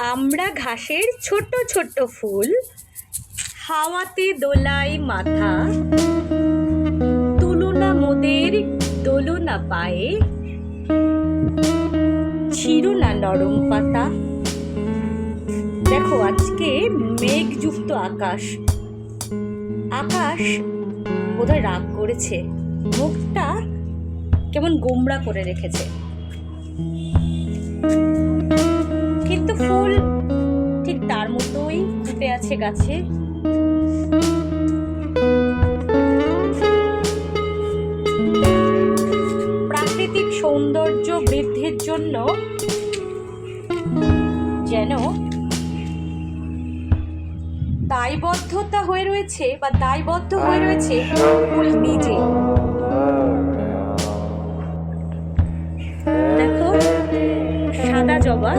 আমরা ঘাসের ছোট ছোট ফুল, হাওয়াতে দোলাই মাথা, তুলনা মোদের দোলনা পায়ে, ছিঁড়ো না নরম পাতা। দেখো আজকে মেঘযুক্ত আকাশ, আকাশ বোধহয় রাগ করেছে, মুখটা কেমন গোমড়া করে রেখেছে, কিন্তু ফুল ঠিক তার মতোই ফুটে আছে গাছে। প্রাকৃতিক সৌন্দর্য বৃদ্ধির জন্য যেন দায়বদ্ধ হয়ে রয়েছে ফুল নিজে। দেখো সাদা জবা।